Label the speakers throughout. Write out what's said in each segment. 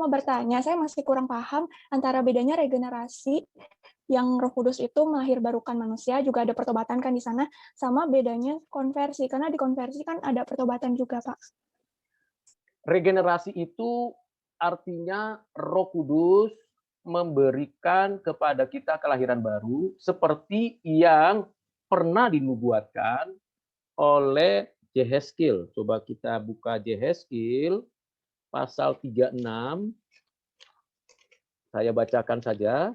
Speaker 1: mau bertanya, saya masih kurang paham antara bedanya regenerasi yang Roh Kudus itu melahirbarukan manusia, juga ada pertobatan kan di sana, sama bedanya konversi, karena di konversi kan ada pertobatan juga, Pak.
Speaker 2: Regenerasi itu artinya Roh Kudus memberikan kepada kita kelahiran baru seperti yang pernah dinubuatkan oleh Yehezkiel. Coba kita buka Yehezkiel pasal 36. Saya bacakan saja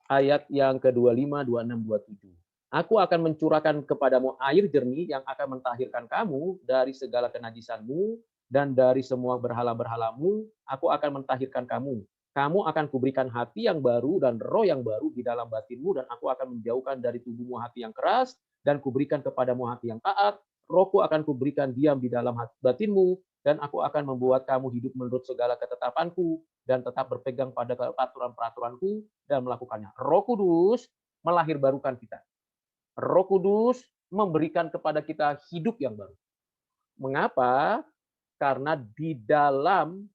Speaker 2: ayat yang ke-25, 26, 27. Aku akan mencurahkan kepadamu air jernih yang akan mentahirkan kamu dari segala kenajisanmu dan dari semua berhala-berhalamu. Aku akan mentahirkan kamu. Kamu akan kuberikan hati yang baru dan roh yang baru di dalam batinmu, dan aku akan menjauhkan dari tubuhmu hati yang keras dan kuberikan kepadamu hati yang taat. Rohku akan kuberikan diam di dalam batinmu, dan aku akan membuat kamu hidup menurut segala ketetapanku dan tetap berpegang pada peraturan-peraturanku dan melakukannya. Roh Kudus melahirbarukan kita. Roh Kudus memberikan kepada kita hidup yang baru. Mengapa? Karena di dalam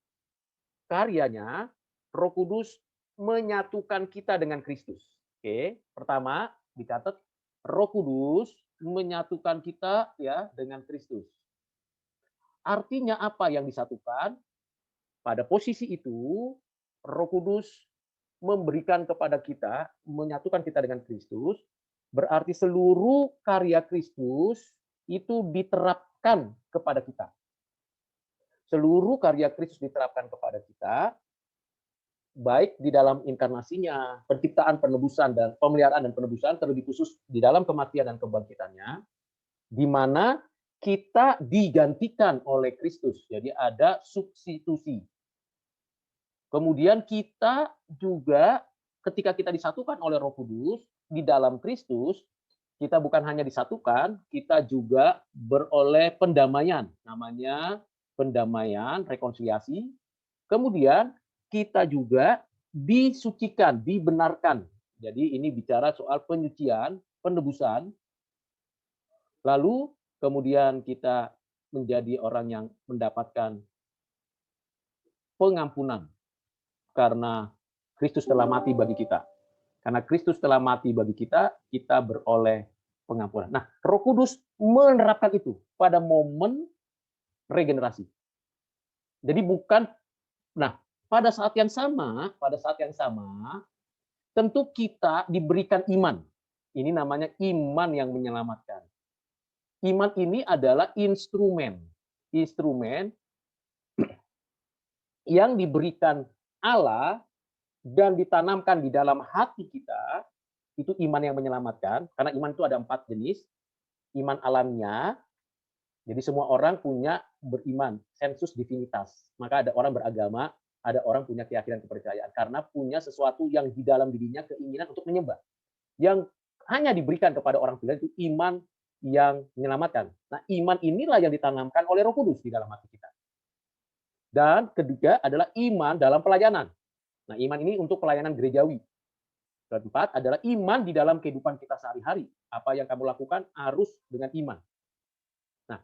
Speaker 2: karyanya, Roh Kudus menyatukan kita dengan Kristus. Oke, pertama dicatat Roh Kudus menyatukan kita ya dengan Kristus. Artinya apa yang disatukan? Pada posisi itu, Roh Kudus memberikan kepada kita, menyatukan kita dengan Kristus, berarti seluruh karya Kristus itu diterapkan kepada kita. Seluruh karya Kristus diterapkan kepada kita, baik di dalam inkarnasinya, penciptaan, penebusan, dan pemeliharaan dan penebusan, terlebih khusus di dalam kematian dan kebangkitannya, di mana kita digantikan oleh Kristus. Jadi ada substitusi. Kemudian kita juga ketika kita disatukan oleh Roh Kudus di dalam Kristus, kita bukan hanya disatukan, kita juga beroleh pendamaian. Namanya pendamaian, rekonsiliasi. Kemudian kita juga disucikan, dibenarkan. Jadi ini bicara soal penyucian, penebusan. Lalu kemudian kita menjadi orang yang mendapatkan pengampunan. Karena Kristus telah mati bagi kita. Karena Kristus telah mati bagi kita, kita beroleh pengampunan. Nah, Roh Kudus menerapkan itu pada momen regenerasi. Jadi bukan, nah, pada saat yang sama, tentu kita diberikan iman. Ini namanya iman yang menyelamatkan. Iman ini adalah instrumen yang diberikan Allah dan ditanamkan di dalam hati kita. Itu iman yang menyelamatkan, karena iman itu ada 4 jenis. Iman alamiah, jadi semua orang punya beriman, sensus divinitas. Maka ada orang beragama, ada orang punya keyakinan kepercayaan, karena punya sesuatu yang di dalam dirinya, keinginan untuk menyembah. Yang hanya diberikan kepada orang pilihan itu iman yang menyelamatkan. Nah, iman inilah yang ditanamkan oleh Roh Kudus di dalam hati kita. Dan ketiga adalah iman dalam pelayanan. Nah, iman ini untuk pelayanan gerejawi. Keempat adalah iman di dalam kehidupan kita sehari-hari. Apa yang kamu lakukan harus dengan iman. Nah,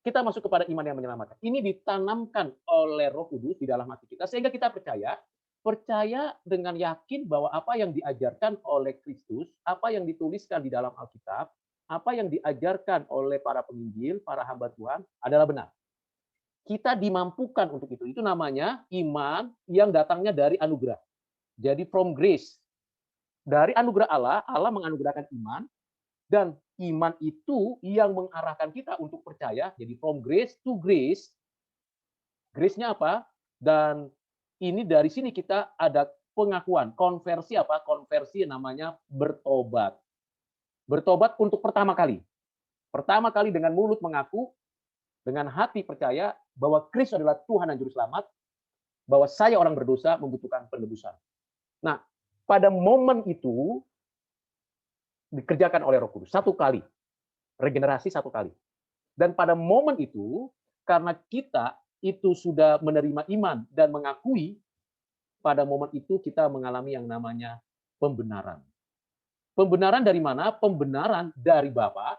Speaker 2: kita masuk kepada iman yang menyelamatkan. Ini ditanamkan oleh Roh Kudus di dalam hati kita, sehingga kita percaya dengan yakin bahwa apa yang diajarkan oleh Kristus, apa yang dituliskan di dalam Alkitab, apa yang diajarkan oleh para penginjil, para hamba Tuhan adalah benar. Kita dimampukan untuk itu. Itu namanya iman yang datangnya dari anugerah. Jadi from grace. Dari anugerah Allah, Allah menganugerahkan iman, dan iman itu yang mengarahkan kita untuk percaya. Jadi from grace to grace. Grace-nya apa? Dan ini dari sini kita ada pengakuan. Konversi apa? Konversi namanya bertobat. Bertobat untuk pertama kali. Pertama kali dengan mulut mengaku, dengan hati percaya bahwa Kristus adalah Tuhan dan Juru Selamat, bahwa saya orang berdosa membutuhkan penebusan. Nah, pada momen itu dikerjakan oleh Roh Kudus 1 kali. Regenerasi 1 kali. Dan pada momen itu, karena kita itu sudah menerima iman dan mengakui, pada momen itu kita mengalami yang namanya pembenaran. Pembenaran dari mana? Pembenaran dari Bapa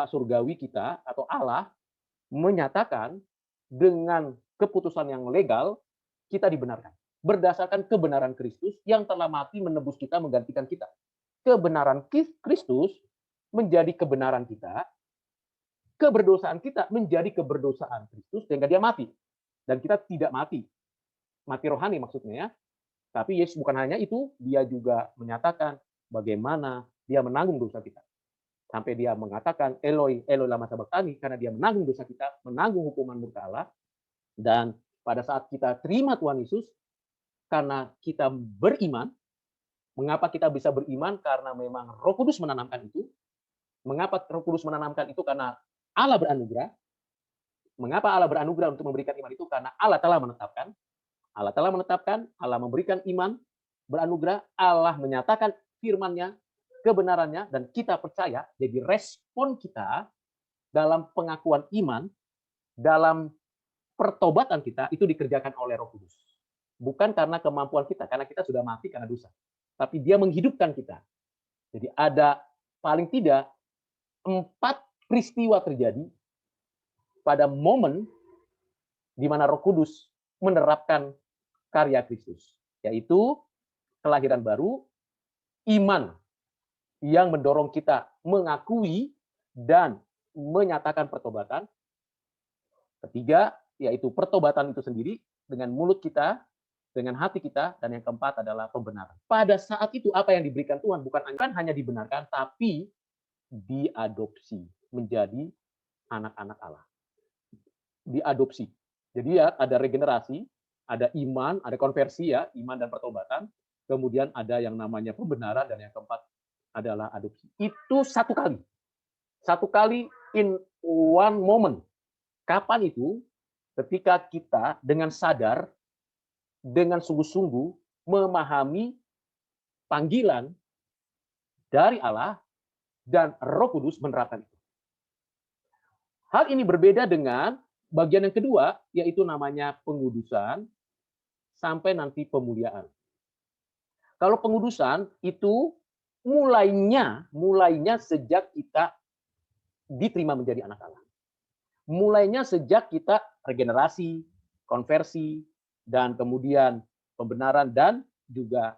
Speaker 2: surgawi kita atau Allah menyatakan dengan keputusan yang legal, kita dibenarkan. Berdasarkan kebenaran Kristus yang telah mati menebus kita, menggantikan kita. Kebenaran Kristus menjadi kebenaran kita, keberdosaan kita menjadi keberdosaan Kristus sehingga dia mati. Dan kita tidak mati. Mati rohani maksudnya ya. Tapi Yesus bukan hanya itu, dia juga menyatakan bagaimana dia menanggung dosa kita. Sampai dia mengatakan, Eloi, Eloi lama sabachthani, karena dia menanggung dosa kita, menanggung hukuman murka Allah. Dan pada saat kita terima Tuhan Yesus, karena kita beriman, mengapa kita bisa beriman? Karena memang Roh Kudus menanamkan itu. Mengapa Roh Kudus menanamkan itu? Karena Allah beranugerah. Mengapa Allah beranugerah untuk memberikan iman itu? Karena Allah telah menetapkan. Allah telah menetapkan, Allah memberikan iman, beranugerah, Allah menyatakan firman-Nya, kebenarannya, dan kita percaya. Jadi respon kita dalam pengakuan iman, dalam pertobatan kita, itu dikerjakan oleh Roh Kudus. Bukan karena kemampuan kita, karena kita sudah mati karena dosa. Tapi dia menghidupkan kita. Jadi ada paling tidak 4 peristiwa terjadi pada momen di mana Roh Kudus menerapkan karya Kristus, yaitu kelahiran baru, iman yang mendorong kita mengakui dan menyatakan pertobatan. Ketiga, yaitu pertobatan itu sendiri dengan mulut kita, dengan hati kita, dan yang keempat adalah pembenaran. Pada saat itu apa yang diberikan Tuhan bukan hanya dibenarkan, tapi diadopsi menjadi anak-anak Allah. Diadopsi. Jadi ya ada regenerasi, ada iman, ada konversi ya, iman dan pertobatan. Kemudian ada yang namanya pembenaran dan yang keempat adalah adopsi. Itu satu kali. Satu kali in one moment. Kapan itu? Ketika kita dengan sadar, dengan sungguh-sungguh memahami panggilan dari Allah dan Roh Kudus menerapkan itu. Hal ini berbeda dengan bagian yang kedua, yaitu namanya pengudusan sampai nanti pemuliaan. Kalau pengudusan itu mulainya sejak kita diterima menjadi anak Allah. Mulainya sejak kita regenerasi, konversi, dan kemudian pembenaran dan juga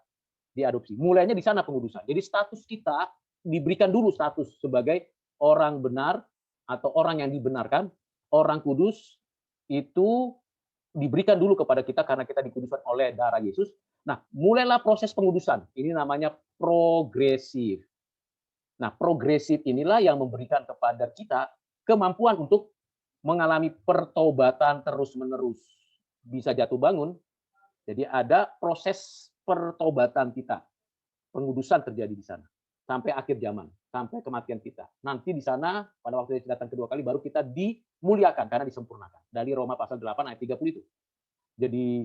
Speaker 2: diadopsi. Mulainya di sana pengudusan. Jadi status kita diberikan dulu status sebagai orang benar atau orang yang dibenarkan, orang kudus itu diberikan dulu kepada kita karena kita dikuduskan oleh darah Yesus. Nah, mulailah proses pengudusan. Ini namanya progresif. Nah, progresif inilah yang memberikan kepada kita kemampuan untuk mengalami pertobatan terus-menerus. Bisa jatuh bangun. Jadi ada proses pertobatan kita. Pengudusan terjadi di sana. Sampai akhir zaman. Sampai kematian kita. Nanti di sana, pada waktu Yesus datang kedua kali, baru kita dimuliakan karena disempurnakan. Dari Roma pasal 8 ayat 30 itu. Jadi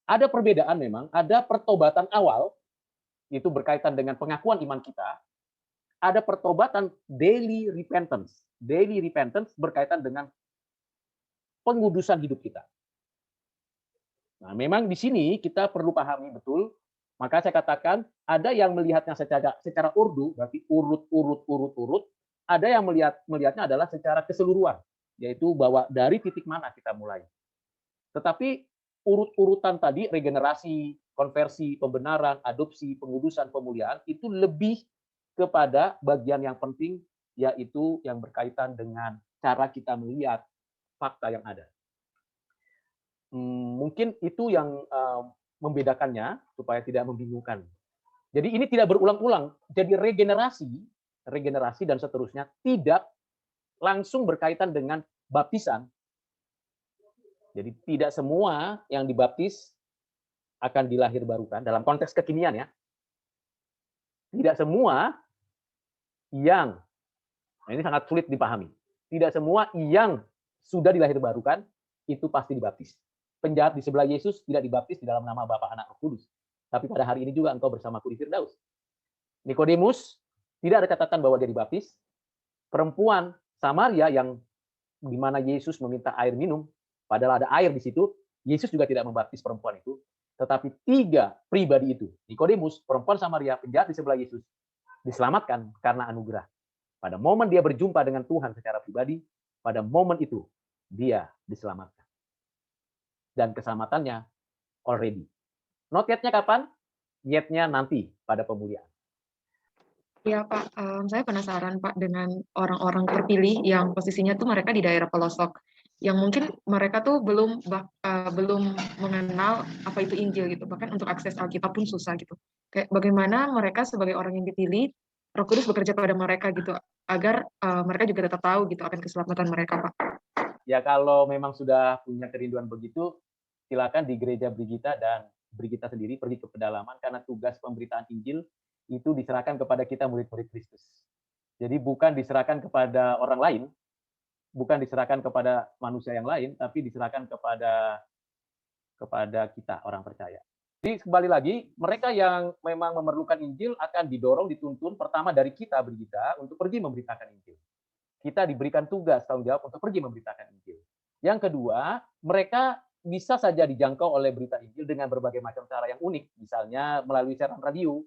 Speaker 2: ada perbedaan memang. Ada pertobatan awal, itu berkaitan dengan pengakuan iman kita. Ada pertobatan daily repentance. Daily repentance berkaitan dengan pengudusan hidup kita. Nah, memang di sini kita perlu pahami betul. Maka saya katakan ada yang melihatnya secara urdu, berarti urut. Ada yang melihatnya adalah secara keseluruhan, yaitu bahwa dari titik mana kita mulai. Tetapi urut-urutan tadi, regenerasi, konversi, pembenaran, adopsi, pengudusan, pemuliaan, itu lebih kepada bagian yang penting, yaitu yang berkaitan dengan cara kita melihat fakta yang ada. Mungkin itu yang membedakannya supaya tidak membingungkan. Jadi ini tidak berulang-ulang. Jadi regenerasi dan seterusnya tidak langsung berkaitan dengan baptisan. Jadi tidak semua yang dibaptis akan dilahirbarukan dalam konteks kekinian ya. Tidak semua yang, nah ini sangat sulit dipahami. Tidak semua yang sudah dilahirbarukan itu pasti dibaptis. Penjahat di sebelah Yesus tidak dibaptis di dalam nama Bapa, Anak, Roh Kudus. Tapi pada hari ini juga engkau bersamaku di Firdaus. Nikodemus tidak ada catatan bahwa dia dibaptis. Perempuan Samaria yang di mana Yesus meminta air minum, padahal ada air di situ, Yesus juga tidak membaptis perempuan itu. Tetapi 3 pribadi itu, Nikodemus, perempuan Samaria, penjahat di sebelah Yesus, diselamatkan karena anugerah. Pada momen dia berjumpa dengan Tuhan secara pribadi, pada momen itu dia diselamatkan. dan keselamatannya already. Not yet-nya kapan? Yet-nya nanti pada pemulihan.
Speaker 3: Iya Pak, saya penasaran Pak dengan orang-orang terpilih yang posisinya tuh mereka di daerah pelosok, yang mungkin mereka tuh belum mengenal apa itu Injil gitu, bahkan untuk akses Alkitab pun susah gitu. Kayak bagaimana mereka sebagai orang yang dipilih, Roh Kudus bekerja pada mereka gitu, agar mereka juga tetap tahu gitu akan keselamatan mereka Pak.
Speaker 2: Ya kalau memang sudah punya kerinduan begitu, silakan di gereja Brigita dan Brigita sendiri pergi ke pedalaman, karena tugas pemberitaan Injil itu diserahkan kepada kita murid-murid Kristus. Jadi bukan diserahkan kepada orang lain, bukan diserahkan kepada manusia yang lain, tapi diserahkan kepada kita orang percaya. Jadi kembali lagi, mereka yang memang memerlukan Injil akan didorong, dituntun pertama dari kita Brigita untuk pergi memberitakan Injil. Kita diberikan tugas tanggung jawab untuk pergi memberitakan Injil. Yang kedua, mereka bisa saja dijangkau oleh berita Injil dengan berbagai macam cara yang unik, misalnya melalui siaran radio.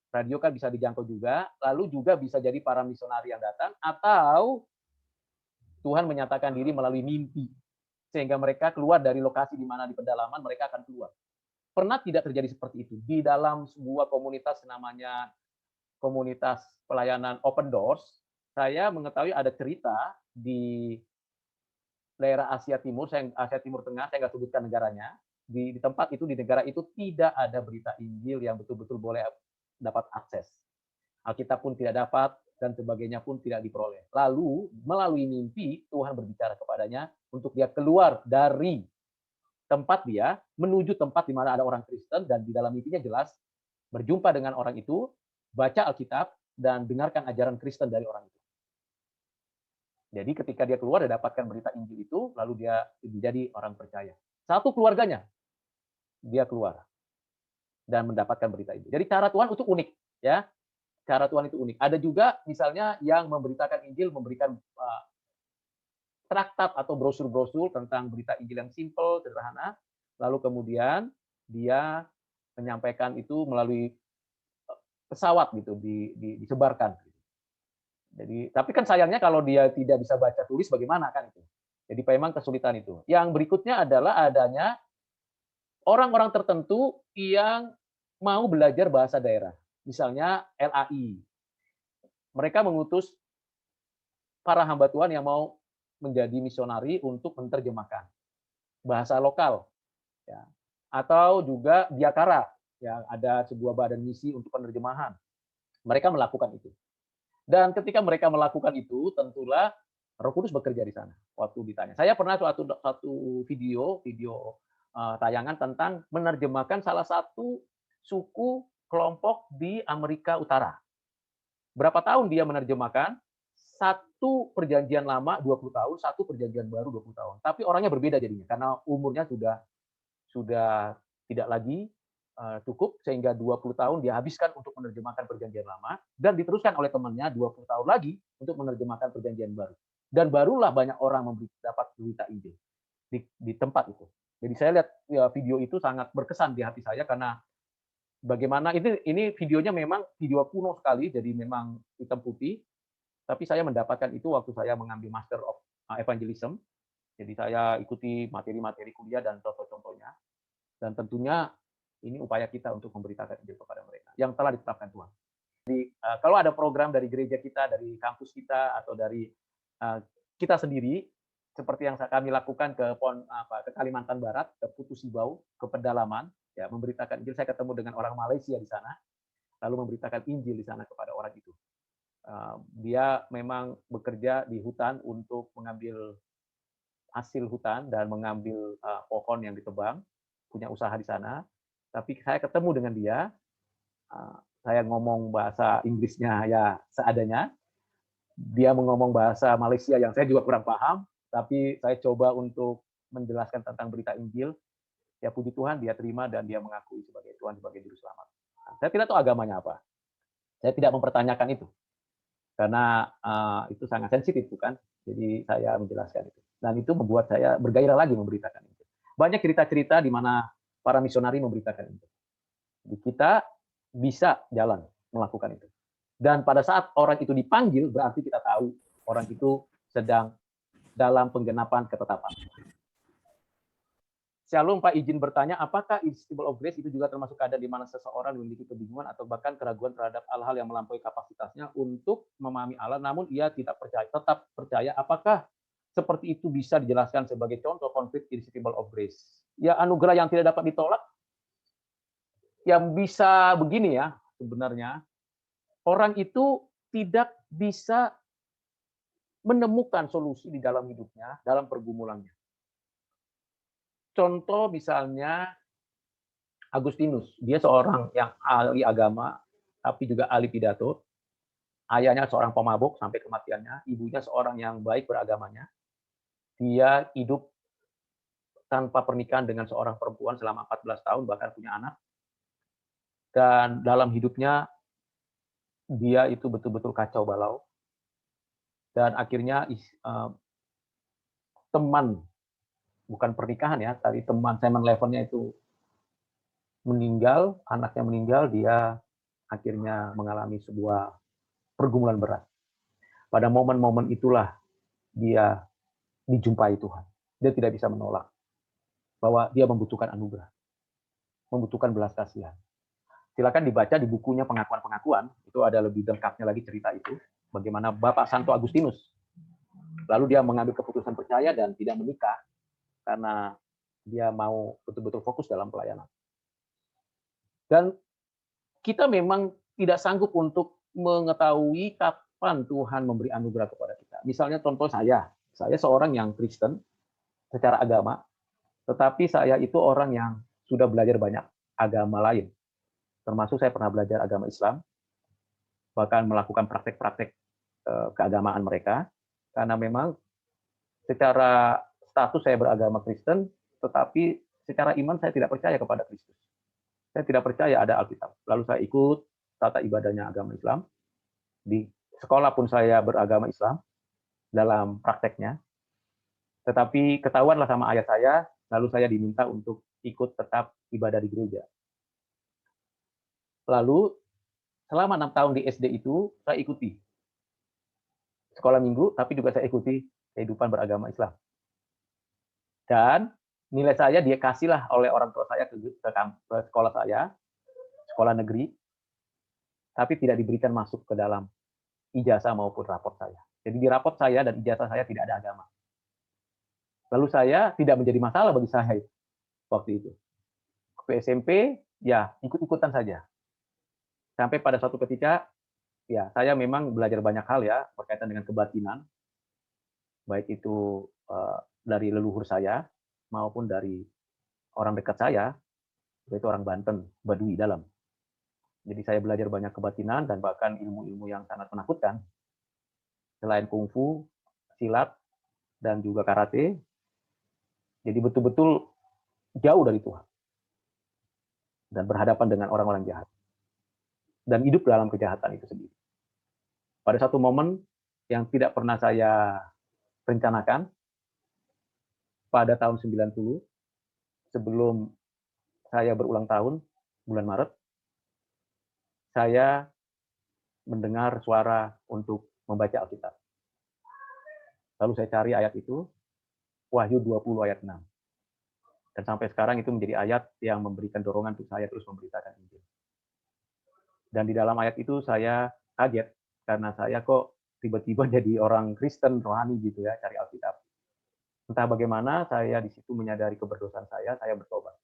Speaker 2: Radio kan bisa dijangkau juga, lalu juga bisa jadi para misionari yang datang, atau Tuhan menyatakan diri melalui mimpi, sehingga mereka keluar dari lokasi di mana di pedalaman mereka akan keluar. Pernah tidak terjadi seperti itu? Di dalam sebuah komunitas namanya komunitas pelayanan Open Doors, saya mengetahui ada cerita di daerah Asia Timur, Asia Timur Tengah, saya nggak sebutkan negaranya, di tempat itu, di negara itu tidak ada berita Injil yang betul-betul boleh dapat akses. Alkitab pun tidak dapat, dan sebagainya pun tidak diperoleh. Lalu, melalui mimpi, Tuhan berbicara kepadanya untuk dia keluar dari tempat dia, menuju tempat di mana ada orang Kristen, dan di dalam mimpinya jelas, berjumpa dengan orang itu, baca Alkitab, dan dengarkan ajaran Kristen dari orang itu. Jadi ketika dia keluar, dia dapatkan berita Injil itu, lalu dia menjadi orang percaya. Satu keluarganya, dia keluar dan mendapatkan berita Injil. Jadi cara Tuhan itu unik, ya. Cara Tuhan itu unik. Ada juga misalnya yang memberitakan Injil, memberikan traktat atau brosur-brosur tentang berita Injil yang simple, sederhana, lalu kemudian dia menyampaikan itu melalui pesawat gitu, disebarkan. Jadi, tapi kan sayangnya kalau dia tidak bisa baca tulis, bagaimana kan itu? Jadi memang kesulitan itu. Yang berikutnya adalah adanya orang-orang tertentu yang mau belajar bahasa daerah. Misalnya LAI. Mereka mengutus para hamba Tuhan yang mau menjadi misionari untuk menerjemahkan bahasa lokal. Ya. Atau juga Diakara, yang ada sebuah badan misi untuk penerjemahan. Mereka melakukan itu. Dan ketika mereka melakukan itu, tentulah Roh Kudus bekerja di sana. Waktu ditanya, saya pernah satu video tayangan tentang menerjemahkan salah satu suku kelompok di Amerika Utara. Berapa tahun dia menerjemahkan? Satu perjanjian lama 20 tahun, satu perjanjian baru 20 tahun. Tapi orangnya berbeda jadinya, karena umurnya sudah tidak lagi cukup, sehingga 20 tahun dia habiskan untuk menerjemahkan perjanjian lama, dan diteruskan oleh temannya 20 tahun lagi untuk menerjemahkan perjanjian baru. Dan barulah banyak orang dapat berita Injil di tempat itu. Jadi saya lihat ya, video itu sangat berkesan di hati saya, karena bagaimana ini videonya memang video kuno sekali, jadi memang hitam putih, tapi saya mendapatkan itu waktu saya mengambil Master of Evangelism. Jadi saya ikuti materi-materi kuliah dan contoh-contohnya. Dan tentunya ini upaya kita untuk memberitakan Injil kepada mereka yang telah ditetapkan Tuhan. Jadi kalau ada program dari gereja kita, dari kampus kita, atau dari kita sendiri, seperti yang kami lakukan ke Kalimantan Barat, ke Putu Sibau, ke pedalaman, ya, memberitakan Injil. Saya ketemu dengan orang Malaysia di sana, lalu memberitakan Injil di sana kepada orang itu. Dia memang bekerja di hutan untuk mengambil hasil hutan dan mengambil pohon yang ditebang, punya usaha di sana. Tapi saya ketemu dengan dia, saya ngomong bahasa Inggrisnya ya seadanya, dia ngomong bahasa Malaysia yang saya juga kurang paham, tapi saya coba untuk menjelaskan tentang berita Injil. Ya puji Tuhan, dia terima dan dia mengakui sebagai Tuhan, sebagai juru selamat. Saya tidak tahu agamanya apa. Saya tidak mempertanyakan itu, karena itu sangat sensitif, bukan? Jadi saya menjelaskan itu. Dan itu membuat saya bergairah lagi memberitakan itu. Banyak cerita-cerita di mana para misionari memberitakan itu. Jadi kita bisa jalan melakukan itu. Dan pada saat orang itu dipanggil, berarti kita tahu orang itu sedang dalam penggenapan ketetapan. Shalom Pak, izin bertanya, apakah irresistible of grace itu juga termasuk keadaan di mana seseorang memiliki kebingungan atau bahkan keraguan terhadap hal-hal yang melampaui kapasitasnya untuk memahami Allah, namun ia tidak percaya, tetap percaya? Apakah seperti itu bisa dijelaskan sebagai contoh konflik irresistible of grace? Ya, anugerah yang tidak dapat ditolak, yang bisa begini ya, sebenarnya orang itu tidak bisa menemukan solusi di dalam hidupnya, dalam pergumulannya. Contoh misalnya Agustinus, dia seorang yang ahli agama, tapi juga ahli pidato. Ayahnya seorang pemabuk sampai kematiannya, ibunya seorang yang baik beragamanya. Dia hidup tanpa pernikahan dengan seorang perempuan selama 14 tahun, bahkan punya anak. Dan dalam hidupnya, dia itu betul-betul kacau balau. Dan akhirnya teman, bukan pernikahan ya, tadi teman Simon Levennya itu meninggal, anaknya meninggal, dia akhirnya mengalami sebuah pergumulan berat. Pada momen-momen itulah dia dijumpai Tuhan. Dia tidak bisa menolak bahwa dia membutuhkan anugerah, membutuhkan belas kasihan. Silakan dibaca di bukunya Pengakuan-Pengakuan, itu ada lebih lengkapnya lagi cerita itu, bagaimana Bapak Santo Agustinus. Lalu dia mengambil keputusan percaya dan tidak menikah karena dia mau betul-betul fokus dalam pelayanan. Dan kita memang tidak sanggup untuk mengetahui kapan Tuhan memberi anugerah kepada kita. Misalnya contoh saya seorang yang Kristen secara agama, tetapi saya itu orang yang sudah belajar banyak agama lain. Termasuk saya pernah belajar agama Islam, bahkan melakukan praktek-praktek keagamaan mereka, karena memang secara status saya beragama Kristen, tetapi secara iman saya tidak percaya kepada Kristus. Saya tidak percaya ada Alkitab. Lalu saya ikut tata ibadahnya agama Islam. Di sekolah pun saya beragama Islam dalam prakteknya. Tetapi ketahuanlah sama ayah saya, lalu saya diminta untuk ikut tetap ibadah di gereja. Lalu selama 6 tahun di SD itu, saya ikuti sekolah minggu, tapi juga saya ikuti kehidupan beragama Islam. Dan nilai saya dia kasihlah oleh orang tua saya ke sekolah saya, sekolah negeri, tapi tidak diberikan masuk ke dalam ijazah maupun raport saya. Jadi di raport saya dan ijazah saya tidak ada agama. Lalu saya tidak menjadi masalah bagi saya waktu itu. Ke SMP, ya ikut-ikutan saja. Sampai pada suatu ketika, ya saya memang belajar banyak hal ya berkaitan dengan kebatinan, baik itu dari leluhur saya maupun dari orang dekat saya, yaitu orang Banten, Baduy dalam. Jadi saya belajar banyak kebatinan dan bahkan ilmu-ilmu yang sangat menakutkan. Selain kungfu, silat, dan juga karate. Jadi betul-betul jauh dari Tuhan. Dan berhadapan dengan orang-orang jahat. Dan hidup dalam kejahatan itu sendiri. Pada satu momen yang tidak pernah saya rencanakan, pada tahun 90, sebelum saya berulang tahun, bulan Maret, saya mendengar suara untuk membaca Alkitab. Lalu saya cari ayat itu, Wahyu 20 ayat 6. Dan sampai sekarang itu menjadi ayat yang memberikan dorongan untuk saya terus memberitakan Injil. Dan di dalam ayat itu saya kaget, karena saya kok tiba-tiba jadi orang Kristen rohani gitu ya, cari Alkitab. Entah bagaimana saya di situ menyadari keberdosaan saya bertobat.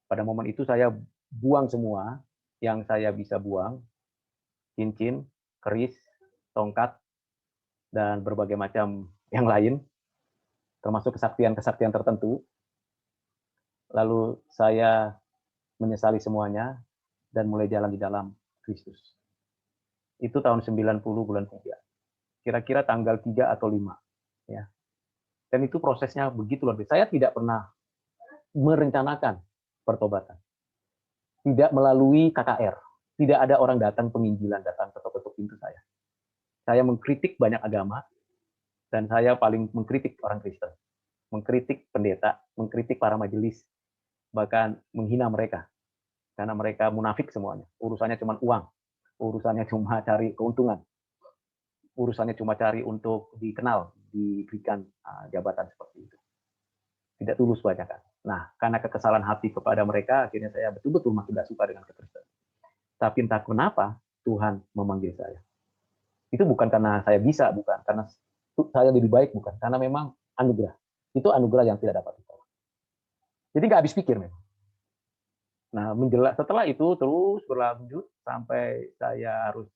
Speaker 2: Pada momen itu saya buang semua yang saya bisa buang, cincin, keris, tongkat, dan berbagai macam yang lain, termasuk kesaktian-kesaktian tertentu. Lalu saya menyesali semuanya dan mulai jalan di dalam Kristus. Itu tahun 90 bulan 3. Kira-kira tanggal 3 atau 5. Ya. Dan itu prosesnya begitu luar biasa. Saya tidak pernah merencanakan pertobatan. Tidak melalui KKR. Tidak ada orang datang penginjilan, datang ketuk-ketuk pintu saya. Saya mengkritik banyak agama, dan saya paling mengkritik orang Kristen. Mengkritik pendeta, mengkritik para majelis, bahkan menghina mereka. Karena mereka munafik semuanya. Urusannya cuma uang. Urusannya cuma cari keuntungan. Urusannya cuma cari untuk dikenal, diberikan jabatan seperti itu. tidak tulus kebanyakan. Nah, karena kekesalan hati kepada mereka, akhirnya saya betul-betul makin tidak suka dengan Kristen. Tapi entah kenapa Tuhan memanggil saya. Itu bukan karena saya bisa, bukan karena saya lebih baik, bukan karena memang anugerah. Itu anugerah yang tidak dapat ditolak. Jadi nggak habis pikir memang. Nah, setelah itu terus berlanjut sampai saya harus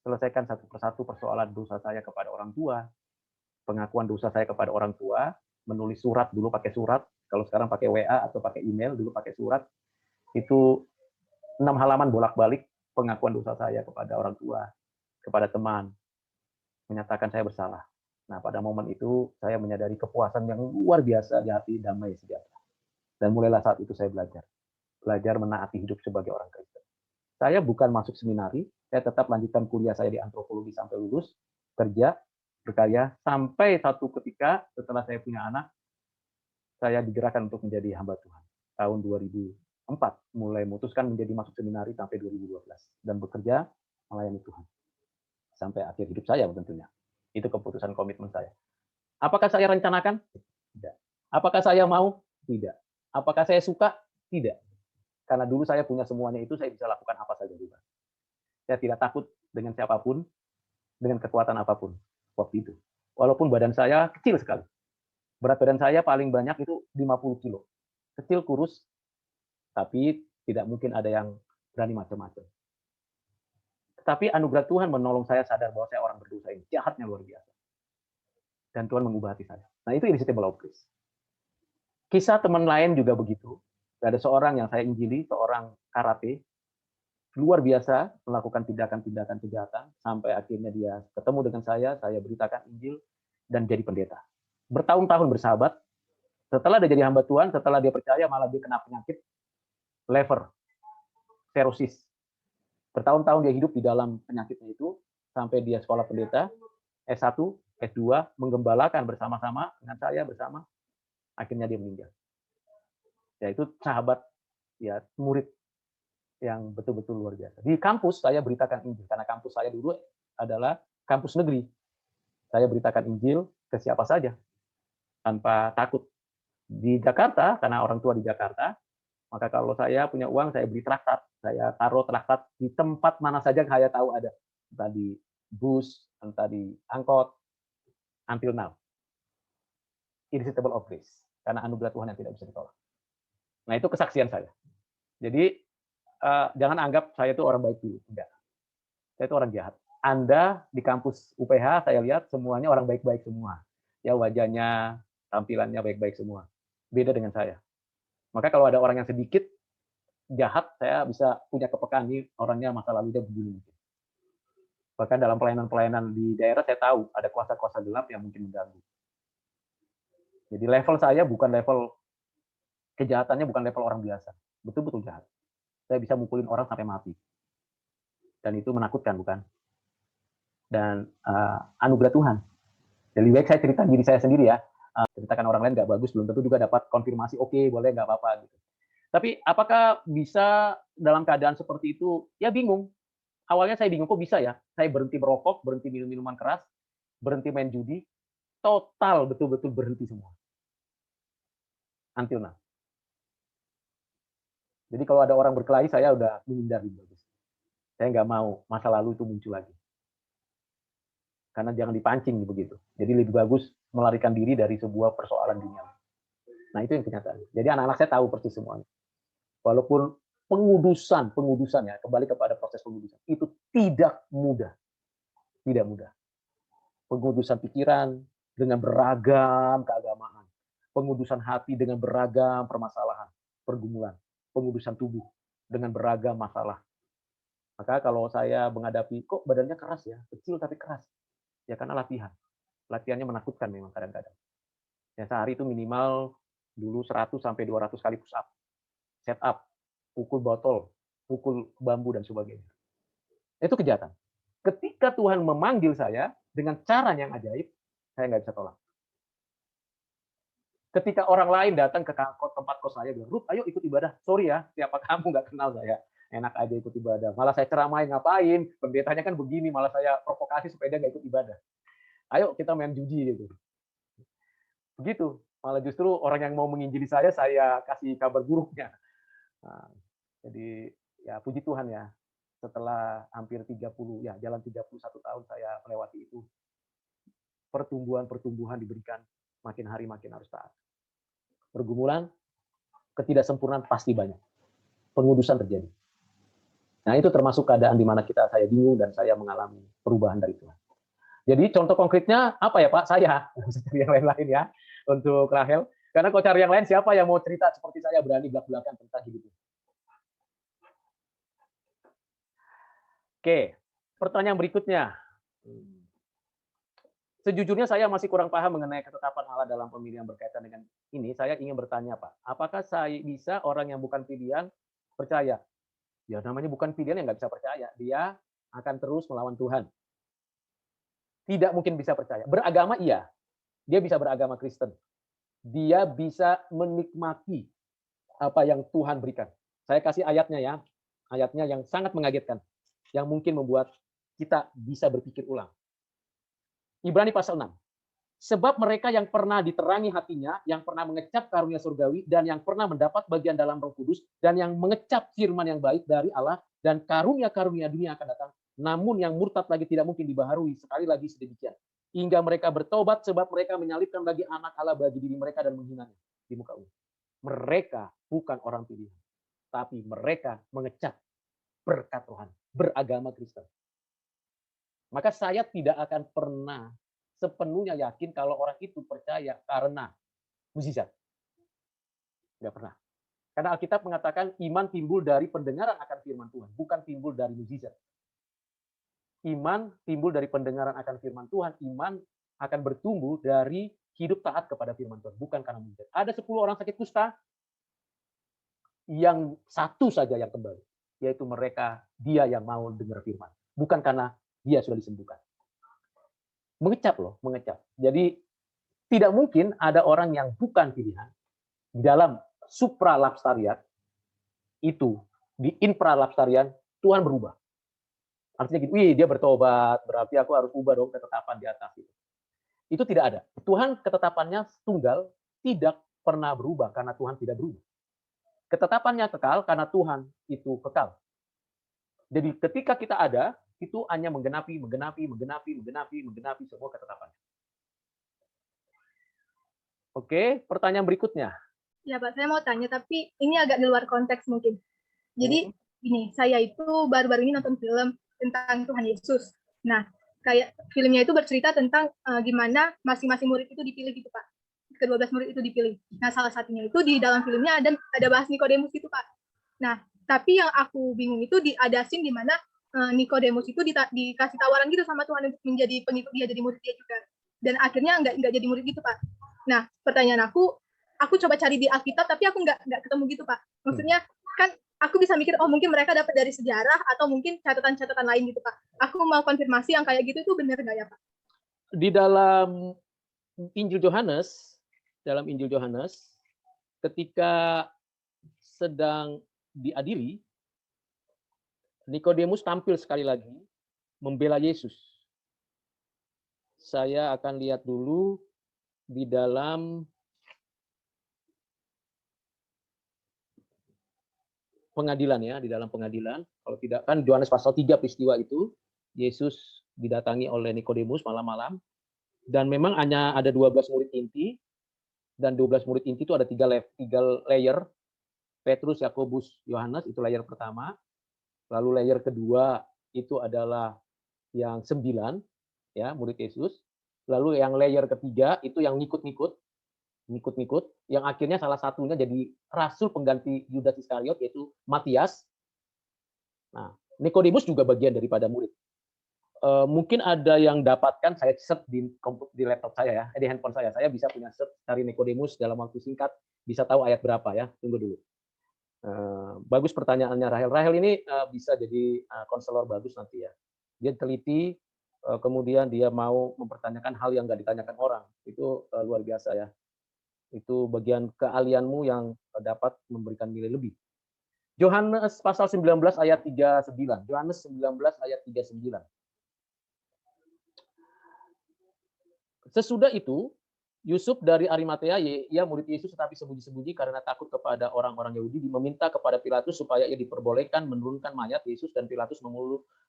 Speaker 2: selesaikan satu persatu persoalan dosa saya kepada orang tua, pengakuan dosa saya kepada orang tua, menulis surat, dulu pakai surat, kalau sekarang pakai WA atau pakai email, dulu pakai surat, itu 6 halaman bolak-balik pengakuan dosa saya kepada orang tua, kepada teman, menyatakan saya bersalah. Nah, pada momen itu saya menyadari kepuasan yang luar biasa di hati, damai sejahtera. Dan mulailah saat itu saya belajar menaati hidup sebagai orang Kristen. Saya bukan masuk seminari, saya tetap lanjutkan kuliah saya di antropologi sampai lulus, kerja, berkarya, sampai satu ketika setelah saya punya anak, saya digerakkan untuk menjadi hamba Tuhan. Tahun 2004, mulai memutuskan menjadi masuk seminari sampai 2012. Dan bekerja melayani Tuhan. Sampai akhir hidup saya tentunya. Itu keputusan komitmen saya. Apakah saya rencanakan? Tidak. Apakah saya mau? Tidak. Apakah saya suka? Tidak. Karena dulu saya punya semuanya itu, saya bisa lakukan apa saja juga. Saya tidak takut dengan siapapun, dengan kekuatan apapun waktu itu. Walaupun badan saya kecil sekali. Berat badan saya paling banyak itu 50 kilo. Kecil, kurus, tapi tidak mungkin ada yang berani macam-macam. Tetapi anugerah Tuhan menolong saya sadar bahwa saya orang berdosa ini. Jahatnya luar biasa. Dan Tuhan mengubah hati saya. Nah, itu Irresistible of Grace. Kisah teman lain juga begitu. Ada seorang yang saya injili, seorang karate, luar biasa melakukan tindakan-tindakan kejahatan, sampai akhirnya dia ketemu dengan saya beritakan Injil, dan jadi pendeta. Bertahun-tahun bersahabat, setelah dia jadi hamba Tuhan, setelah dia percaya, malah dia kena penyakit lever, serosis. Bertahun-tahun dia hidup di dalam penyakitnya itu, sampai dia sekolah pendeta, S1, S2, menggembalakan bersama-sama dengan saya bersama, akhirnya dia meninggal. Ya, itu sahabat, ya, murid yang betul-betul luar biasa. Di kampus saya beritakan Injil, karena kampus saya dulu adalah kampus negeri. Saya beritakan Injil ke siapa saja, tanpa takut. Di Jakarta, karena orang tua di Jakarta, maka kalau saya punya uang, saya beli traktat. Saya taruh traktat di tempat mana saja yang saya tahu ada. Entah di bus, entah di angkot, until now. Irresistible of Grace. Karena anugerah Tuhan yang tidak bisa ditolak. Nah, itu kesaksian saya. Jadi, jangan anggap saya itu orang baik dulu. Enggak. Saya itu orang jahat. Anda di kampus UPH, saya lihat semuanya orang baik-baik semua. Ya, wajahnya, tampilannya baik-baik semua. Beda dengan saya. Maka kalau ada orang yang sedikit jahat, saya bisa punya kepekaan ini orangnya masa lalunya begini. Bahkan dalam pelayanan-pelayanan di daerah saya tahu ada kuasa-kuasa gelap yang mungkin mengganggu. Jadi level saya bukan level kejahatannya, bukan level orang biasa. Betul-betul jahat. Saya bisa mukulin orang sampai mati. Dan itu menakutkan, bukan? Dan anugerah Tuhan. Jadi baik saya cerita diri saya sendiri ya. Ceritakan orang lain nggak bagus, belum tentu juga dapat konfirmasi, oke, boleh, nggak apa-apa. Gitu. Tapi apakah bisa dalam keadaan seperti itu? Ya bingung. Awalnya saya bingung, kok bisa ya? Saya berhenti merokok, berhenti minum minuman keras, berhenti main judi, total betul-betul berhenti semua. Until now. Jadi kalau ada orang berkelahi, saya udah menghindari. Saya nggak mau masa lalu itu muncul lagi. Karena jangan dipancing begitu. Jadi lebih bagus melarikan diri dari sebuah persoalan dunia. Nah, itu yang kenyataan. Jadi anak-anak saya tahu persis semuanya. Walaupun pengudusan ya, kembali kepada proses pengudusan, itu tidak mudah. Tidak mudah. Pengudusan pikiran dengan beragam keagamaan. Pengudusan hati dengan beragam permasalahan, pergumulan. Pengudusan tubuh dengan beragam masalah. Maka kalau saya menghadapi, kok badannya keras ya, kecil tapi keras. Ya karena latihan. Latihannya menakutkan memang kadang-kadang. Ya sehari itu minimal dulu 100 sampai 200 kali push up. Set up, pukul botol, pukul bambu dan sebagainya. Itu kejahatan. Ketika Tuhan memanggil saya dengan cara yang ajaib, saya nggak bisa tolak. Ketika orang lain datang ke tempat kos saya, bilang, Ruth, ayo ikut ibadah. Sorry ya, siapa kamu nggak kenal saya. Enak aja ikut ibadah. Malah saya ceramain, ngapain? Pendetanya kan begini, malah saya provokasi supaya dia nggak ikut ibadah. Ayo kita main judi gitu. Begitu. Malah justru orang yang mau menginjili saya kasih kabar buruknya. Nah, jadi ya puji Tuhan ya, setelah hampir 30, ya jalan 31 tahun saya melewati itu, pertumbuhan diberikan, makin hari makin harus taat. Pergumulan, ketidaksempurnaan pasti banyak. Pengudusan terjadi. Nah, itu termasuk keadaan di mana saya bingung dan saya mengalami perubahan dari Tuhan. Jadi contoh konkretnya apa ya Pak? Saya, yang lain-lain ya, untuk Rahel. Karena kalau cari yang lain, siapa yang mau cerita seperti saya berani belak-belakan tentang hidupnya? Oke, pertanyaan berikutnya. Sejujurnya saya masih kurang paham mengenai ketetapan Allah dalam pemilihan berkaitan dengan ini. Saya ingin bertanya, Pak, apakah saya bisa orang yang bukan pilihan percaya? Ya namanya bukan pilihan yang nggak bisa percaya. Dia akan terus melawan Tuhan. Tidak mungkin bisa percaya. Beragama iya. Dia bisa beragama Kristen. Dia bisa menikmati apa yang Tuhan berikan. Saya kasih ayatnya ya. Ayatnya yang sangat mengagetkan. Yang mungkin membuat kita bisa berpikir ulang. Ibrani pasal 6. Sebab mereka yang pernah diterangi hatinya, yang pernah mengecap karunia surgawi, dan yang pernah mendapat bagian dalam Roh Kudus, dan yang mengecap firman yang baik dari Allah, dan karunia-karunia dunia akan datang, namun yang murtad lagi tidak mungkin dibaharui, sekali lagi sedemikian. Hingga mereka bertobat, sebab mereka menyalibkan lagi anak Allah bagi diri mereka dan menghinanya di muka umum. Mereka bukan orang pilihan, tapi mereka mengecap berkat Tuhan, beragama Kristen. Maka saya tidak akan pernah sepenuhnya yakin kalau orang itu percaya karena mukjizat. Tidak pernah. Karena Alkitab mengatakan iman timbul dari pendengaran akan firman Tuhan, bukan timbul dari mukjizat. Iman timbul dari pendengaran akan firman Tuhan, iman akan bertumbuh dari hidup taat kepada firman Tuhan, bukan karena mukjizat. Ada 10 orang sakit kusta, yang satu saja yang kembali, yaitu dia yang mau dengar firman, bukan karena dia sudah disembuhkan. Mengecap loh, mengecap. Jadi tidak mungkin ada orang yang bukan pilihan di dalam supralapsarian itu, di infralapsarian Tuhan berubah. Artinya gitu, dia bertobat, berarti aku harus ubah dong ketetapan di atas itu. Itu tidak ada. Tuhan ketetapannya tunggal, tidak pernah berubah karena Tuhan tidak berubah. Ketetapannya kekal karena Tuhan itu kekal. Jadi ketika kita ada, itu hanya menggenapi semua ketetapan. Oke, pertanyaan berikutnya.
Speaker 4: Ya Pak, saya mau tanya, tapi ini agak di luar konteks mungkin. Jadi ini, saya itu baru-baru ini nonton film tentang Tuhan Yesus. Nah, kayak filmnya itu bercerita tentang gimana masing-masing murid itu dipilih gitu Pak. Ke-12 murid itu dipilih. Nah, salah satunya itu di dalam filmnya ada bahas Nikodemus gitu Pak. Nah, tapi yang aku bingung itu ada scene di mana Nikodemus itu dikasih tawaran gitu sama Tuhan untuk menjadi pengikut dia, jadi murid dia juga. Dan akhirnya nggak jadi murid gitu Pak. Nah, pertanyaan aku coba cari di Alkitab, tapi aku nggak ketemu gitu Pak. Maksudnya kan aku bisa mikir, oh mungkin mereka dapat dari sejarah atau mungkin catatan-catatan lain gitu Pak. Aku mau konfirmasi yang kayak gitu itu benar nggak ya Pak?
Speaker 2: Di dalam Injil Yohanes, ketika sedang diadili, Nikodemus tampil sekali lagi membela Yesus. Saya akan lihat dulu di dalam pengadilan ya, di dalam pengadilan. Kalau tidak kan Yohanes pasal 3 peristiwa itu, Yesus didatangi oleh Nikodemus malam-malam, dan memang hanya ada 12 murid inti, dan 12 murid inti itu ada 3 layer, Petrus, Yakobus, Yohanes, itu layer pertama. Lalu layer kedua itu adalah yang 9, ya, murid Yesus. Lalu yang layer ketiga itu yang ngikut-ngikut, yang akhirnya salah satunya jadi rasul pengganti Yudas Iskariot, yaitu Matias. Nah, Nikodemus juga bagian daripada murid. Mungkin ada yang dapatkan, saya search di laptop saya ya, di handphone saya bisa punya search dari Nikodemus dalam waktu singkat, bisa tahu ayat berapa ya, tunggu dulu. Bagus pertanyaannya Rahel. Rahel ini bisa jadi konselor bagus nanti ya. Dia teliti, kemudian dia mau mempertanyakan hal yang nggak ditanyakan orang. Itu luar biasa ya. Itu bagian keahlianmu yang dapat memberikan nilai lebih. Yohanes pasal 19 ayat 39. Yohanes 19 ayat 39. Sesudah itu, Yusuf dari Arimatea, ia murid Yesus tetapi sembunyi-sembunyi karena takut kepada orang-orang Yahudi, meminta kepada Pilatus supaya ia diperbolehkan menurunkan mayat Yesus, dan Pilatus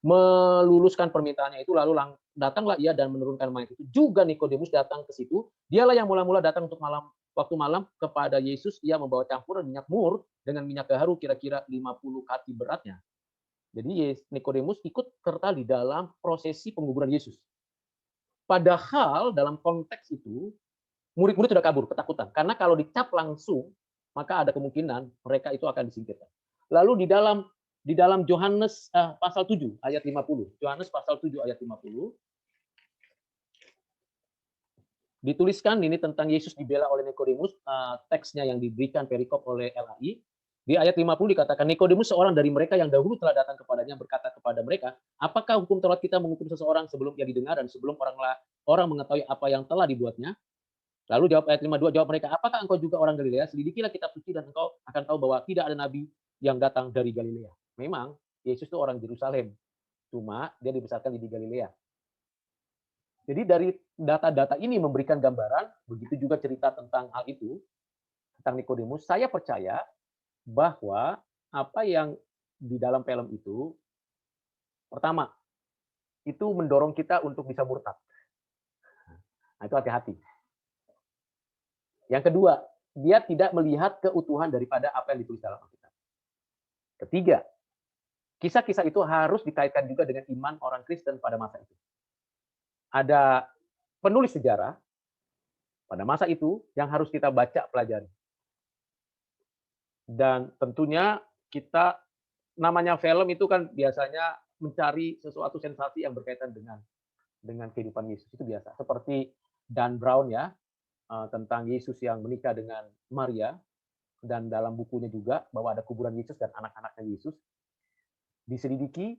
Speaker 2: meluluskan permintaannya itu. Lalu datanglah ia dan menurunkan mayat itu. Juga Nikodemus datang ke situ. Dialah yang mula-mula datang untuk waktu malam kepada Yesus. Ia membawa campuran minyak mur dengan minyak gaharu kira-kira 50 kati beratnya. Jadi Nikodemus ikut serta di dalam prosesi penguburan Yesus. Padahal dalam konteks itu murid-murid sudah kabur ketakutan, karena kalau dicap langsung maka ada kemungkinan mereka itu akan disingkirkan. Lalu di dalam Yohanes pasal 7 ayat 50. Yohanes pasal 7 ayat 50 dituliskan ini tentang Yesus dibela oleh Nikodemus, teksnya yang diberikan perikop oleh LAI. Di ayat 50 dikatakan, Nikodemus seorang dari mereka yang dahulu telah datang kepadanya berkata kepada mereka, apakah hukum Taurat kita menghukum seseorang sebelum ia didengar dan sebelum orang mengetahui apa yang telah dibuatnya? Lalu jawab ayat 52, jawab mereka, apakah engkau juga orang Galilea? Selidikilah kitab suci dan engkau akan tahu bahwa tidak ada nabi yang datang dari Galilea. Memang Yesus itu orang Yerusalem, cuma dia dibesarkan di Galilea. Jadi dari data-data ini memberikan gambaran, begitu juga cerita tentang hal itu, tentang Nikodemus. Saya percaya bahwa apa yang di dalam film itu, pertama, itu mendorong kita untuk bisa murtad. Nah, itu hati-hati. Yang kedua, dia tidak melihat keutuhan daripada apa yang ditulis dalam Alkitab. Ketiga, kisah-kisah itu harus dikaitkan juga dengan iman orang Kristen pada masa itu. Ada penulis sejarah pada masa itu yang harus kita baca, pelajari. Dan tentunya kita, namanya film itu kan biasanya mencari sesuatu sensasi yang berkaitan dengan kehidupan Yesus, itu biasa. Seperti Dan Brown ya, tentang Yesus yang menikah dengan Maria, dan dalam bukunya juga bahwa ada kuburan Yesus dan anak-anaknya Yesus. Diselidiki,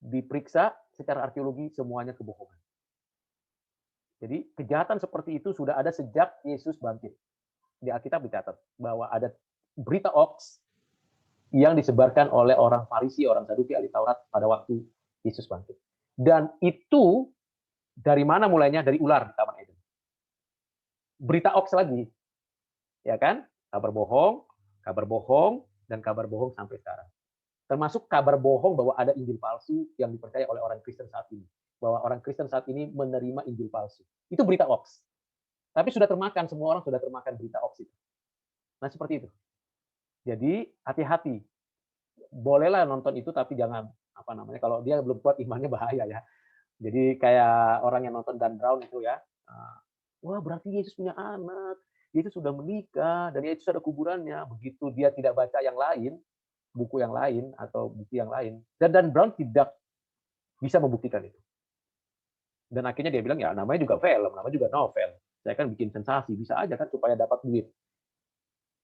Speaker 2: diperiksa secara arkeologi, semuanya kebohongan. Jadi kejahatan seperti itu sudah ada sejak Yesus bangkit. Di Alkitab dicatat bahwa ada berita hoax yang disebarkan oleh orang Farisi, orang Saduki, ahli Taurat pada waktu Yesus bangkit. Dan itu dari mana mulainya? Dari ular di Taman Eden. Berita hoax lagi, ya kan? Kabar bohong, dan kabar bohong sampai sekarang. Termasuk kabar bohong bahwa ada Injil palsu yang dipercaya oleh orang Kristen saat ini. Bahwa orang Kristen saat ini menerima Injil palsu. Itu berita hoax. Tapi sudah termakan, semua orang sudah termakan berita hoax itu. Nah, seperti itu. Jadi, hati-hati. Bolehlah nonton itu, tapi jangan, kalau dia belum kuat imannya bahaya ya. Jadi, kayak orang yang nonton Dan Brown itu ya, wah berarti Yesus punya anak, Yesus sudah menikah, dan Yesus ada kuburannya. Begitu dia tidak baca yang lain, buku yang lain, atau bukti yang lain. Dan Brown tidak bisa membuktikan itu. Dan akhirnya dia bilang, ya namanya juga film, namanya juga novel. Saya kan bikin sensasi, bisa aja kan supaya dapat duit.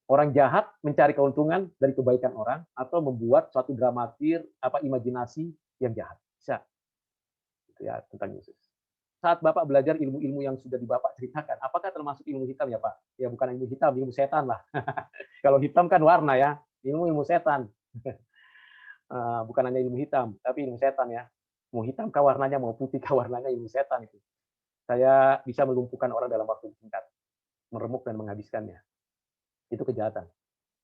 Speaker 2: Orang jahat mencari keuntungan dari kebaikan orang, atau membuat suatu dramatir, imajinasi yang jahat. Bisa. Itu ya tentang Yesus. Saat Bapak belajar ilmu-ilmu yang sudah di Bapak ceritakan, apakah termasuk ilmu hitam ya Pak? Ya bukan ilmu hitam, ilmu setan lah. Kalau hitam kan warna ya, ilmu setan. Bukan hanya ilmu hitam, tapi ilmu setan ya. Mau hitam kah warnanya, mau putih kah warnanya, ilmu setan itu. Saya bisa melumpuhkan orang dalam waktu singkat, meremuk dan menghabiskannya. Itu kejahatan.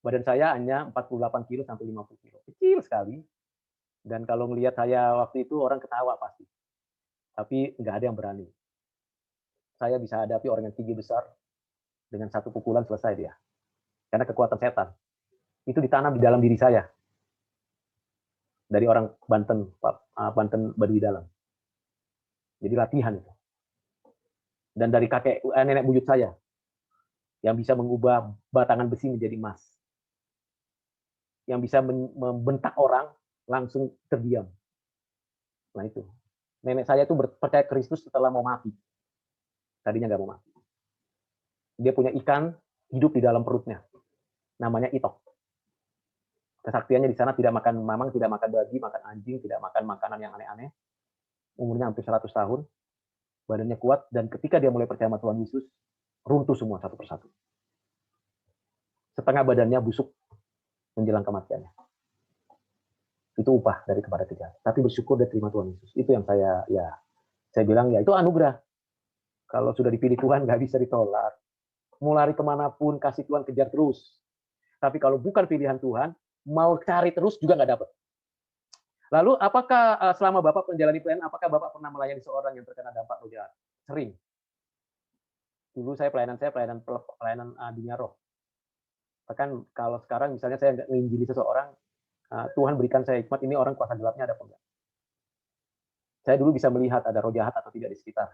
Speaker 2: Badan saya hanya 48 kilo sampai 50 kilo. Kecil sekali. Dan kalau melihat saya waktu itu, orang ketawa pasti. Tapi nggak ada yang berani. Saya bisa hadapi orang yang tinggi besar dengan satu pukulan selesai dia. Karena kekuatan setan. Itu ditanam di dalam diri saya. Dari orang Banten Baduy Dalam. Jadi latihan itu. Dan dari nenek buyut saya yang bisa mengubah batangan besi menjadi emas. Yang bisa membentak orang langsung terdiam. Nah itu. Nenek saya itu percaya Kristus setelah mau mati. Tadinya nggak mau mati. Dia punya ikan hidup di dalam perutnya. Namanya Itok. Kesaktiannya di sana tidak makan mamang, tidak makan babi, makan anjing, tidak makan makanan yang aneh-aneh. Umurnya hampir 100 tahun. Badannya kuat, dan ketika dia mulai percaya sama Tuhan Yesus, runtuh semua satu persatu. Setengah badannya busuk menjelang kematiannya. Itu upah dari kepada kejahatan. Tapi bersyukur dia terima Tuhan Yesus. Itu yang saya bilang ya itu anugerah. Kalau sudah dipilih Tuhan, nggak bisa ditolak. Mau lari kemanapun, kasih Tuhan kejar terus. Tapi kalau bukan pilihan Tuhan, mau cari terus juga nggak dapat. Lalu apakah selama Bapak menjalani pelayanan, apakah Bapak pernah melayani seorang yang terkena dampak roh jahat? Sering. Dulu pelayanan dunia roh. Bahkan kalau sekarang misalnya saya nggak menginjili seseorang, Tuhan berikan saya hikmat, ini orang kuasa gelapnya ada apa enggak. Saya dulu bisa melihat ada roh jahat atau tidak di sekitar.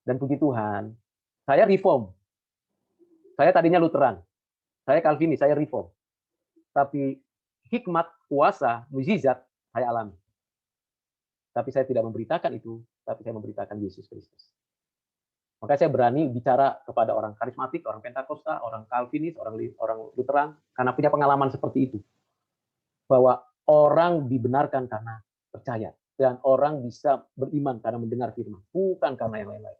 Speaker 2: Dan puji Tuhan, saya reform. Saya tadinya Lutheran. Saya Calvinis, saya reform. Tapi hikmat, kuasa, mukjizat saya alami. Tapi saya tidak memberitakan itu, tapi saya memberitakan Yesus Kristus. Maka saya berani bicara kepada orang karismatik, orang Pentakosta, orang Calvinis, orang Lutheran, karena punya pengalaman seperti itu. Bahwa orang dibenarkan karena percaya. Dan orang bisa beriman karena mendengar firman. Bukan karena yang lain-lain.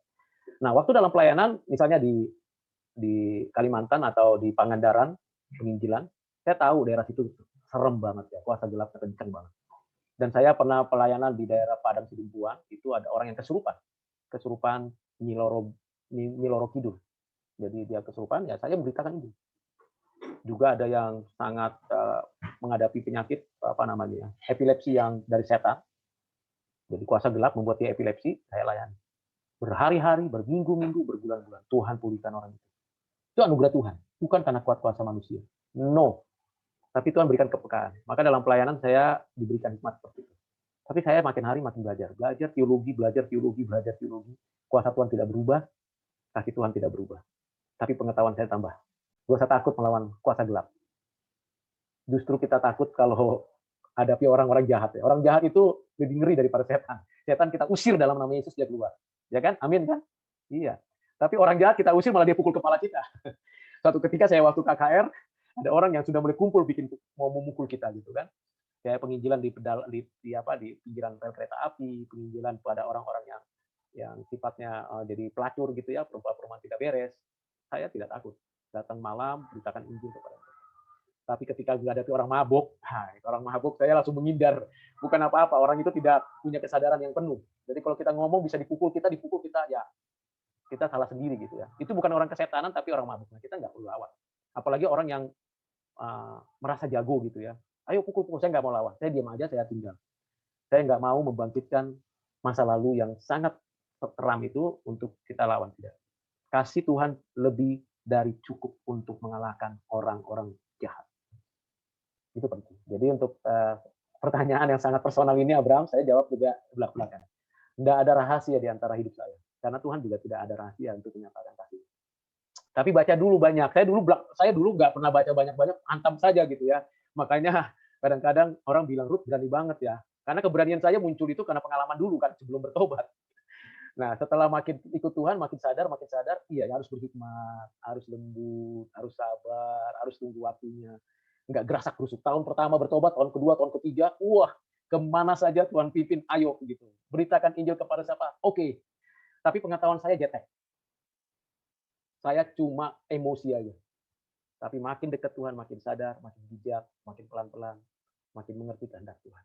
Speaker 2: Nah, waktu dalam pelayanan, misalnya di Kalimantan atau di Pangandaran, penginjilan, saya tahu daerah situ serem banget ya, kuasa gelapnya kencang banget. Dan saya pernah pelayanan di daerah Padang Sidimpuan, itu ada orang yang kesurupan Nyiloro Kidul. Jadi dia kesurupan, ya saya memberitakan itu. Juga ada yang sangat menghadapi penyakit epilepsi yang dari setan. Jadi kuasa gelap membuat dia epilepsi, saya layani. Berhari-hari, berminggu-minggu, berbulan-bulan, Tuhan pulihkan orang itu. Itu anugerah Tuhan, bukan karena kuasa manusia. No. Tapi Tuhan berikan kepekaan. Maka dalam pelayanan saya diberikan hikmat seperti itu. Tapi saya makin hari makin belajar teologi, belajar teologi. Kuasa Tuhan tidak berubah, kasih Tuhan tidak berubah. Tapi pengetahuan saya tambah. Gue takut melawan kuasa gelap. Justru kita takut kalau hadapi orang-orang jahat. Ya. Orang jahat itu lebih ngeri daripada setan. Setan kita usir dalam nama Yesus, dia keluar. Ya kan? Amin kan? Iya. Tapi orang jahat kita usir malah dia pukul kepala kita. Suatu ketika saya waktu KKR, ada orang yang sudah mulai kumpul mau memukul kita gitu kan. Kayak penginjilan di pinggiran rel kereta api, penginjilan pada orang-orang yang sifatnya jadi pelacur gitu ya, perempuan-perempuan tidak beres. Saya tidak takut. Datang malam, beritakan Injil kepada mereka. Tapi ketika menghadapi orang mabuk, saya langsung menghindar. Bukan apa-apa, orang itu tidak punya kesadaran yang penuh. Jadi kalau kita ngomong bisa dipukul kita ya kita salah sendiri gitu ya. Itu bukan orang kesetanan tapi orang mabuk. Nah, kita nggak perlu lawan. Apalagi orang yang merasa jago gitu ya. Ayo pukul, saya nggak mau lawan. Saya diam aja, saya tinggal. Saya nggak mau membangkitkan masa lalu yang sangat keram itu untuk kita lawan. Tidak. Kasih Tuhan lebih dari cukup untuk mengalahkan orang-orang jahat. Itu penting. Jadi untuk pertanyaan yang sangat personal ini, Abraham, saya jawab juga belak-belakan. Tidak ada rahasia di antara hidup saya. Karena Tuhan juga tidak ada rahasia untuk menyatakan kasih. Tapi baca dulu banyak. Saya dulu nggak pernah baca banyak-banyak, hantam saja gitu ya. Makanya kadang-kadang orang bilang, Ruth berani banget ya. Karena keberanian saya muncul itu karena pengalaman dulu kan sebelum bertobat. Nah, setelah makin ikut Tuhan, makin sadar, iya harus berhikmat, harus lembut, harus sabar, harus tunggu waktunya. Nggak gerasak gerusuk. Tahun pertama bertobat, tahun kedua, tahun ketiga, wah, kemana saja Tuhan pimpin, ayo gitu. Beritakan Injil kepada siapa? Oke. Tapi pengetahuan saya jetek. Saya cuma emosi aja. Tapi makin dekat Tuhan, makin sadar, makin bijak, makin pelan-pelan, makin mengerti kehendak Tuhan.